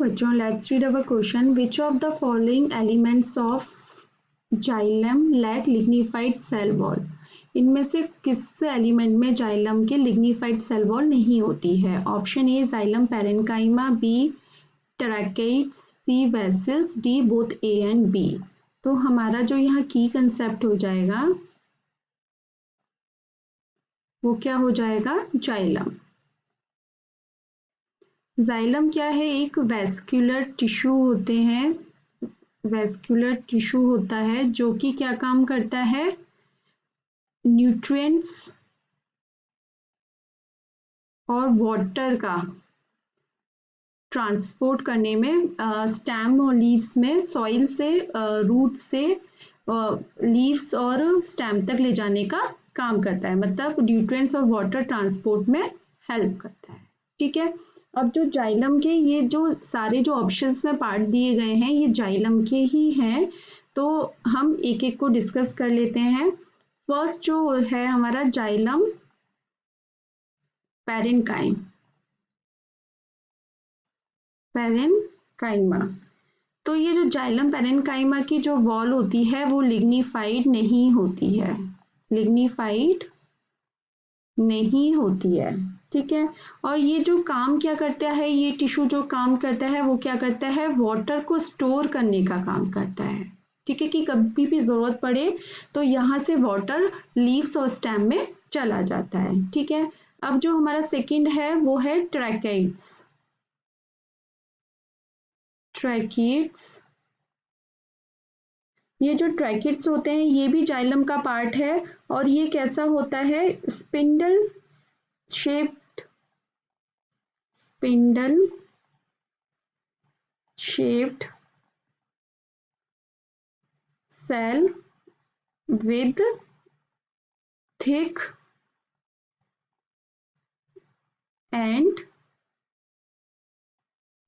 बच्चों, let's read our question. Which of the following elements of xylem lack lignified cell wall? इनमें से किस element में xylem के लिग्निफाइड सेल वॉल नहीं होती है? Option A xylem parenchyma, B tracheids, C vessels, D both A and B. तो हमारा जो यहाँ की कंसेप्ट हो जाएगा वो क्या हो जाएगा? जाइलम. जाइलम क्या है? एक वेस्क्यूलर टिश्यू होते हैं, वेस्क्यूलर टिश्यू होता है जो कि क्या काम करता है? न्यूट्रिएंट्स और वाटर का ट्रांसपोर्ट करने में, स्टेम और लीव्स में सॉइल से रूट से लीव्स और स्टेम तक ले जाने का काम करता है, मतलब न्यूट्रिएंट्स और वाटर ट्रांसपोर्ट में हेल्प करता है. ठीक है. अब जो जाइलम के ये जो सारे जो ऑप्शंस में पार्ट दिए गए हैं ये जाइलम के ही हैं, तो हम एक एक को डिस्कस कर लेते हैं. फर्स्ट जो है हमारा जाइलम पैरेन्काइमा. तो ये जो जाइलम पैरेन्काइमा की जो वॉल होती है वो लिग्निफाइड नहीं होती है, लिग्निफाइड नहीं होती है. ठीक है. और ये जो काम क्या करता है, ये टिश्यू जो काम करता है वो क्या करता है? वाटर को स्टोर करने का काम करता है. ठीक है, कि कभी भी जरूरत पड़े तो यहाँ से वाटर लीव्स और स्टेम में चला जाता है. ठीक है. अब जो हमारा सेकंड है वो है ट्रैकेइड्स. ट्रैकेइड्स, ये जो ट्रैकेइड्स होते हैं ये भी जाइलम का पार्ट है और ये कैसा होता है? Spindle shaped cell with thick and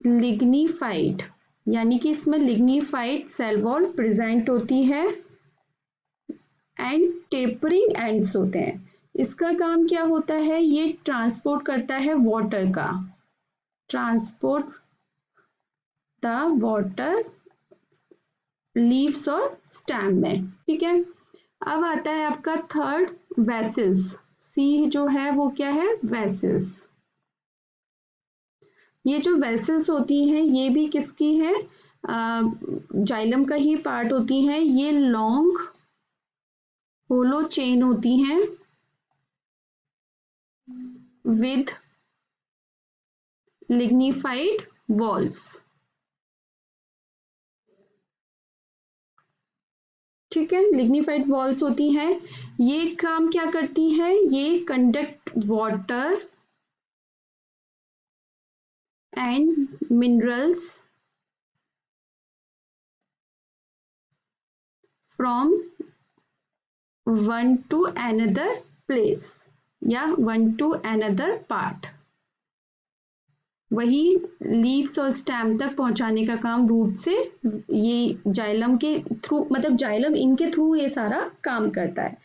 lignified, यानी कि इसमें लिग्निफाइड सेल वॉल प्रेजेंट होती है एंड टेपरिंग एंड्स होते हैं. इसका काम क्या होता है? ये ट्रांसपोर्ट करता है वाटर का, ट्रांसपोर्ट द वाटर लीव्स और स्टेम में. ठीक है. अब आता है आपका थर्ड, वेसल्स. सी जो है वो क्या है? वेसल्स. ये जो वेसल्स होती हैं ये भी किसकी है? जाइलम का ही पार्ट होती हैं. ये लॉन्ग होलो चेन होती हैं विद लिग्निफाइड वॉल्स. ठीक है, लिग्निफाइड वॉल्स होती हैं. ये काम क्या करती हैं? ये conduct water and minerals from one two another place या वन टू अनदर पार्ट. वही लीव्स और स्टेम तक पहुंचाने का काम रूट से ये जाइलम के थ्रू, मतलब जाइलम इनके थ्रू ये सारा काम करता है.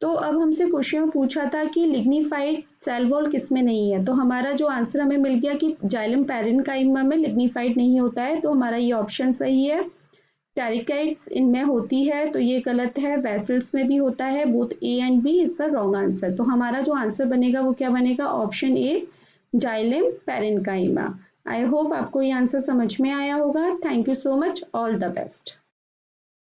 तो अब हमसे क्वेश्चन में पूछा था कि लिग्निफाइड सेल वॉल किसमें नहीं है, तो हमारा जो आंसर हमें मिल गया कि जाइलम पैरेन्काइमा में लिग्निफाइड नहीं होता है, तो हमारा ये ऑप्शन सही है. ट्रैकेइड्स इनमें होती है तो ये गलत है. वेसल्स में भी होता है. Both A and B is the wrong answer. तो हमारा जो आंसर बनेगा वो क्या बनेगा? Option A, xylem parenchyma. I hope आपको ये आंसर समझ में आया होगा. Thank you so much. All the best.